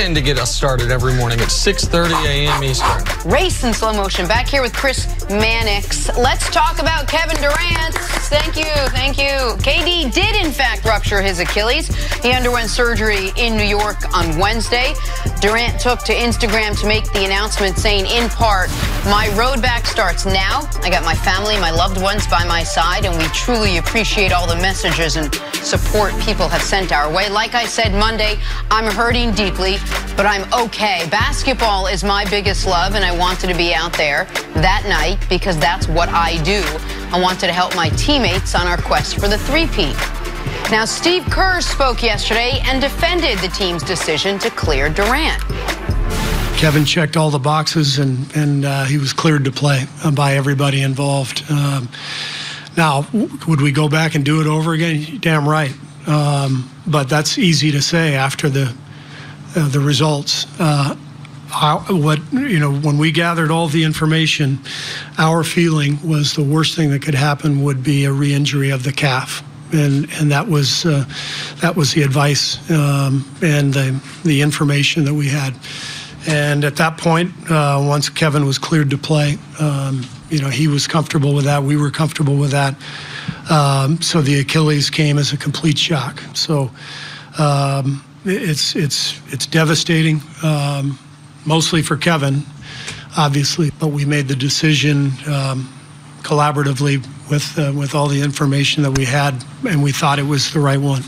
tend to get us started every morning at 6:30 a.m. Eastern. Race in slow motion. Back here with Chris Mannix. Let's talk about Kevin Durant. Thank you. KD did, in fact, rupture his Achilles. He underwent surgery in New York on Wednesday. Durant took to Instagram to make the announcement, saying, in part, "My road back starts now. I got my family, my loved ones by my side, and we truly appreciate all the messages and support people have sent our way. Like I said Monday, I'm hurting deeply, but I'm okay. Basketball is my biggest love, and I wanted to be out there that night because that's what I do. I wanted to help my teammates on our quest for the three-peat." Now, Steve Kerr spoke yesterday and defended the team's decision to clear Durant. Kevin checked all the boxes, and he was cleared to play by everybody involved. Now, would we go back and do it over again? Damn right. But that's easy to say after the results. When we gathered all the information, our feeling was the worst thing that could happen would be a re-injury of the calf. And that was the advice and the information that we had. And at that point, once Kevin was cleared to play, he was comfortable with that. We were comfortable with that. So the Achilles came as a complete shock. So it's devastating, mostly for Kevin, obviously. But we made the decision collaboratively with all the information that we had, and we thought it was the right one.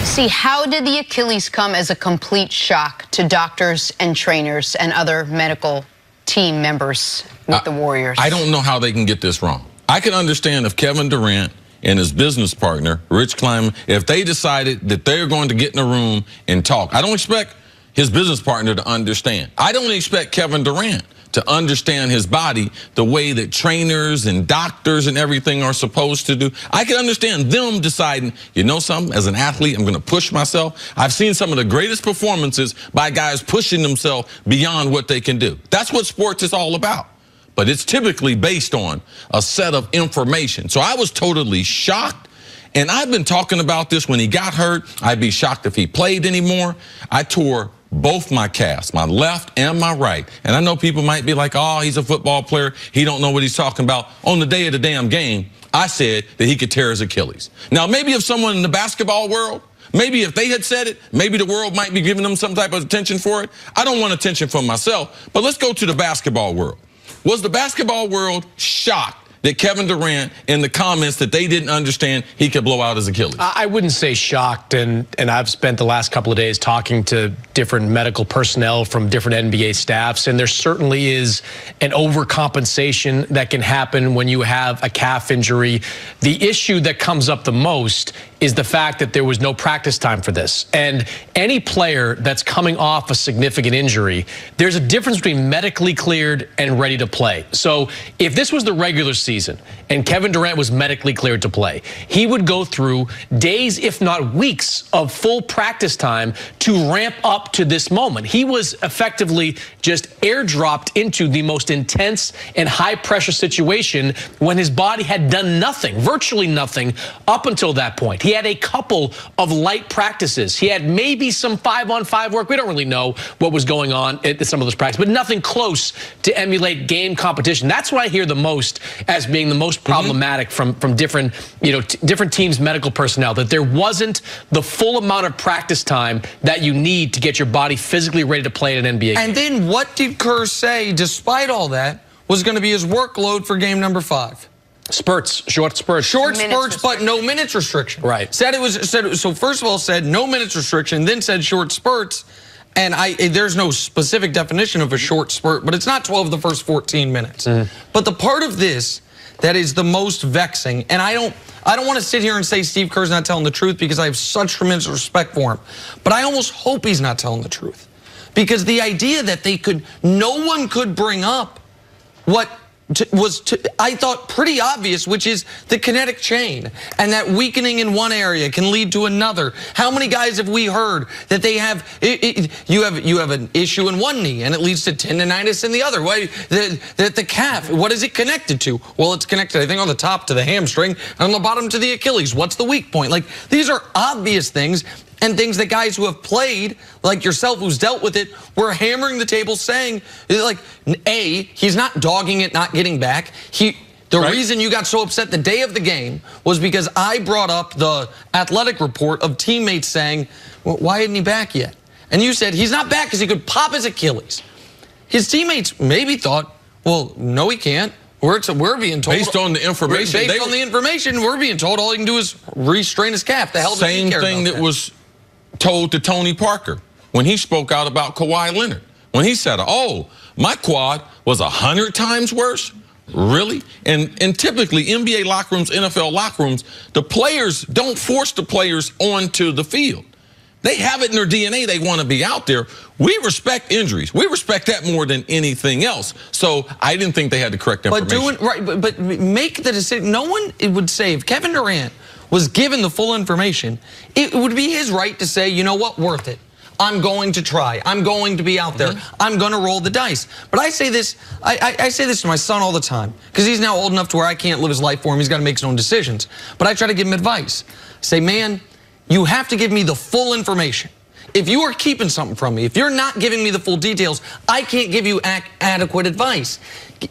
See, how did the Achilles come as a complete shock to doctors and trainers and other medical team members with the Warriors? I don't know how they can get this wrong. I can understand if Kevin Durant and his business partner, Rich Kleiman, if they decided that they're going to get in a room and talk. I don't expect his business partner to understand. I don't expect Kevin Durant to understand his body the way that trainers and doctors and everything are supposed to do. I can understand them deciding, you know something, as an athlete, I'm going to push myself. I've seen some of the greatest performances by guys pushing themselves beyond what they can do. That's what sports is all about. But it's typically based on a set of information. So I was totally shocked. And I've been talking about this when he got hurt. I'd be shocked if he played anymore. I tore both my calves, my left and my right. And I know people might be like, oh, he's a football player. He don't know what he's talking about. On the day of the damn game, I said that he could tear his Achilles. Now, maybe if someone in the basketball world, maybe if they had said it, maybe the world might be giving them some type of attention for it. I don't want attention from myself, but let's go to the basketball world. Was the basketball world shocked that Kevin Durant, in the comments, that they didn't understand he could blow out his Achilles? I wouldn't say shocked, and I've spent the last couple of days talking to different medical personnel from different NBA staffs, and there certainly is an overcompensation that can happen when you have a calf injury. The issue that comes up the most is the fact that there was no practice time for this. And any player that's coming off a significant injury, there's a difference between medically cleared and ready to play. So if this was the regular season and Kevin Durant was medically cleared to play, he would go through days, if not weeks, of full practice time to ramp up to this moment. He was effectively just airdropped into the most intense and high pressure situation when his body had done nothing, virtually nothing, up until that point. He had a couple of light practices. He had maybe some 5-on-5 work. We don't really know what was going on at some of those practices, but nothing close to emulate game competition. That's what I hear the most as being the most problematic from different, different teams' medical personnel, that there wasn't the full amount of practice time that you need to get your body physically ready to play at an NBA game. And then what did Kerr say, despite all that, was going to be his workload for game number 5? Spurts, short spurts. Short spurts, but no minutes restriction. Right. So first of all, said no minutes restriction, then said short spurts. And there's no specific definition of a short spurt, but it's not 12 of the first 14 minutes. But the part of this that is the most vexing, and I don't want to sit here and say Steve Kerr's not telling the truth because I have such tremendous respect for him, but I almost hope he's not telling the truth. Because the idea that no one could bring up what I thought pretty obvious, which is the kinetic chain, and that weakening in one area can lead to another. How many guys have we heard that they have you have an issue in one knee and it leads to tendonitis in the other? Why the calf? What is it connected to? Well, it's connected, I think, on the top to the hamstring and on the bottom to the Achilles. What's the weak point? Like, these are obvious things. and things that guys who have played, like yourself, who's dealt with it, were hammering the table saying, like, A, he's not dogging it, not getting back. The reason you got so upset the day of the game was because I brought up the athletic report of teammates saying, well, why isn't he back yet? And you said, he's not back because he could pop his Achilles. His teammates maybe thought, well, no, he can't. We're being told. Based on the information. Based on the information, we're being told all he can do is restrain his calf. The hell does he care about that? Same thing that was told to Tony Parker when he spoke out about Kawhi Leonard. When he said, oh, my quad was 100 times worse. Really? And typically, NBA locker rooms, NFL locker rooms, the players don't force the players onto the field. They have it in their DNA. They want to be out there. We respect injuries. We respect that more than anything else. So I didn't think they had the correct information. But make the decision. No one would say if Kevin Durant was given the full information, it would be his right to say, you know what, worth it. I'm going to try. I'm going to be out there. I'm going to roll the dice. But I say this, I say this to my son all the time because he's now old enough to where I can't live his life for him. He's got to make his own decisions. But I try to give him advice. Say, man, you have to give me the full information. If you are keeping something from me, if you're not giving me the full details, I can't give you adequate advice.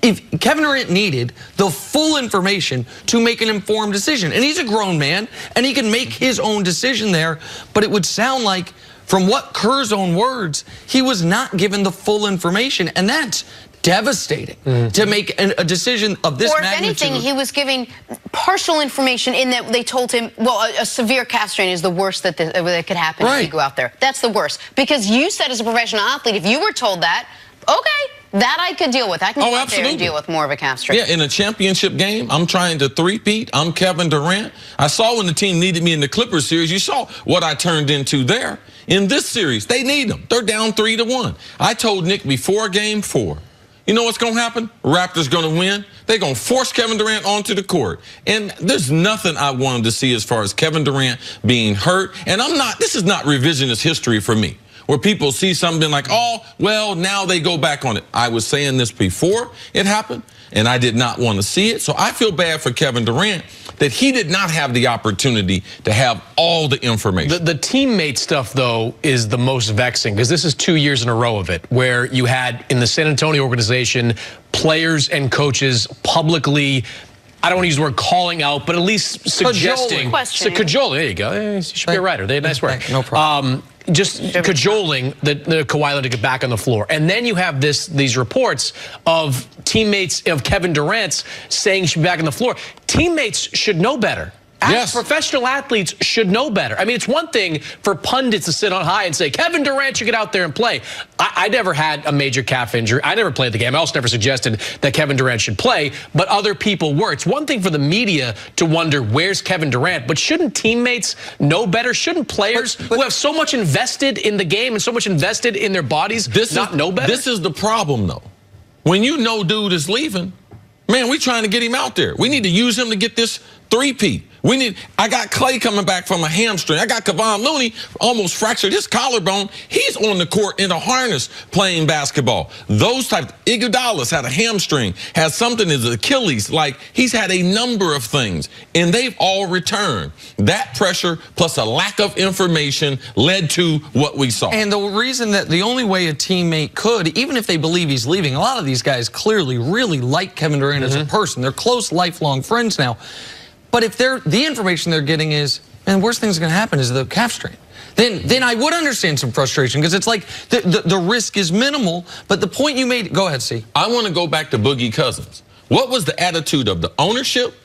If Kevin Durant needed the full information to make an informed decision, and he's a grown man, and he can make his own decision there, but it would sound like, from what Kerr's own words, he was not given the full information, and that's devastating to make a decision of this magnitude. Or if anything, he was giving partial information in that they told him, well, a severe calf strain is the worst that could happen if you go out there. That's the worst. Because you said as a professional athlete, if you were told that, okay, that I could deal with. I can go out there and deal with more of a calf strain. Yeah, in a championship game, I'm trying to three-peat. I'm Kevin Durant. I saw when the team needed me in the Clippers series. You saw what I turned into there. In this series, they need them. They're down 3-1. I told Nick before game 4, you know what's going to happen? Raptors going to win. They're going to force Kevin Durant onto the court. And there's nothing I wanted to see as far as Kevin Durant being hurt. And this is not revisionist history for me, where people see something like, oh, well, now they go back on it. I was saying this before it happened, and I did not want to see it. So I feel bad for Kevin Durant that he did not have the opportunity to have all the information. The teammate stuff, though, is the most vexing, because this is 2 years in a row of it, where you had, in the San Antonio organization, players and coaches publicly, I don't want to use the word calling out, but at least suggesting. Cajoling. There you go. You should be a writer. They had nice work. No problem. Just cajoling the Kawhi Leonard to get back on the floor. And then you have these reports of teammates of Kevin Durant's saying he should be back on the floor. Teammates should know better. Yes. Professional athletes should know better. I mean, it's one thing for pundits to sit on high and say, Kevin Durant should get out there and play. I never had a major calf injury. I never played the game. I also never suggested that Kevin Durant should play, but other people were. It's one thing for the media to wonder, where's Kevin Durant? But shouldn't teammates know better? Shouldn't players who have so much invested in the game and so much invested in their bodies not know better? This is the problem, though. When you know dude is leaving, man, we trying to get him out there. We need to use him to get this three-peat. I got Clay coming back from a hamstring. I got Kevon Looney almost fractured his collarbone. He's on the court in a harness playing basketball. Those types. Iguodala's had a hamstring, has something in his Achilles. Like, he's had a number of things, and they've all returned. That pressure plus a lack of information led to what we saw. And the reason that the only way a teammate could, even if they believe he's leaving, a lot of these guys clearly really like Kevin Durant as a person. They're close, lifelong friends now. But if the information they're getting is, man, the worst thing's going to happen is the calf strain, then I would understand some frustration, because it's like the risk is minimal. But the point you made, go ahead, C. I want to go back to Boogie Cousins. What was the attitude of the ownership,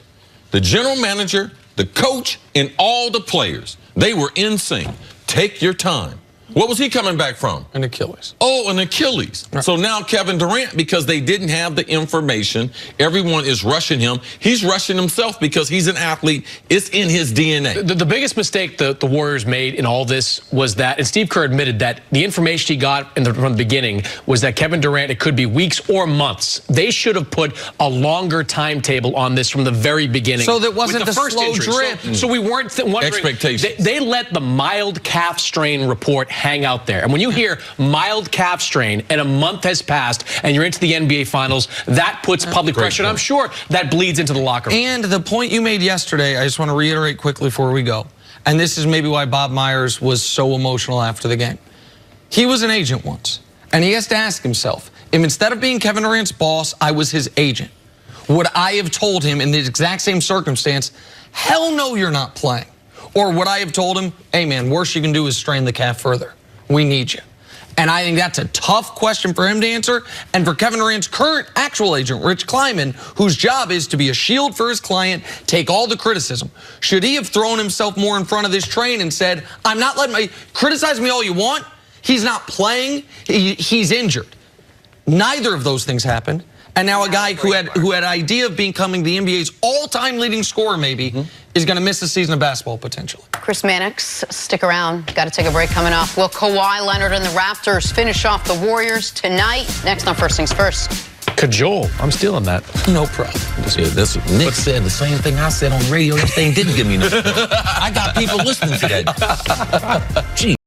the general manager, the coach, and all the players? They were in sync. Take your time. What was he coming back from? An Achilles. Oh, an Achilles. Right. So now Kevin Durant, because they didn't have the information, everyone is rushing him. He's rushing himself because he's an athlete. It's in his DNA. The biggest mistake the Warriors made in all this was that, and Steve Kerr admitted that the information he got from the beginning was that Kevin Durant, it could be weeks or months. They should have put a longer timetable on this from the very beginning. So that wasn't the first slow drip. So we weren't wondering. Expectations. They let the mild calf strain report hang out there. And when you hear mild calf strain and a month has passed and you're into the NBA Finals, that puts public pressure. And I'm sure that bleeds into the locker room. And the point you made yesterday, I just want to reiterate quickly before we go. and this is maybe why Bob Myers was so emotional after the game. He was an agent once, and he has to ask himself, if instead of being Kevin Durant's boss, I was his agent, would I have told him in the exact same circumstance, hell no, you're not playing? Or would I have told him, hey man, worst you can do is strain the calf further. We need you. And I think that's a tough question for him to answer. And for Kevin Durant's current actual agent, Rich Kleiman, whose job is to be a shield for his client, take all the criticism. Should he have thrown himself more in front of this train and said, I'm not letting my, criticize me all you want. He's not playing, he's injured. Neither of those things happened. And now a guy who had an idea of becoming the NBA's all-time leading scorer maybe is going to miss a season of basketball potentially. Chris Mannix, stick around. Got to take a break coming up. Will Kawhi Leonard and the Raptors finish off the Warriors tonight? Next on First Things First. Cajole. I'm stealing that. No problem. Yeah, that's what Nick said the same thing I said on radio. This thing didn't give me no. I got people listening to that. Gee.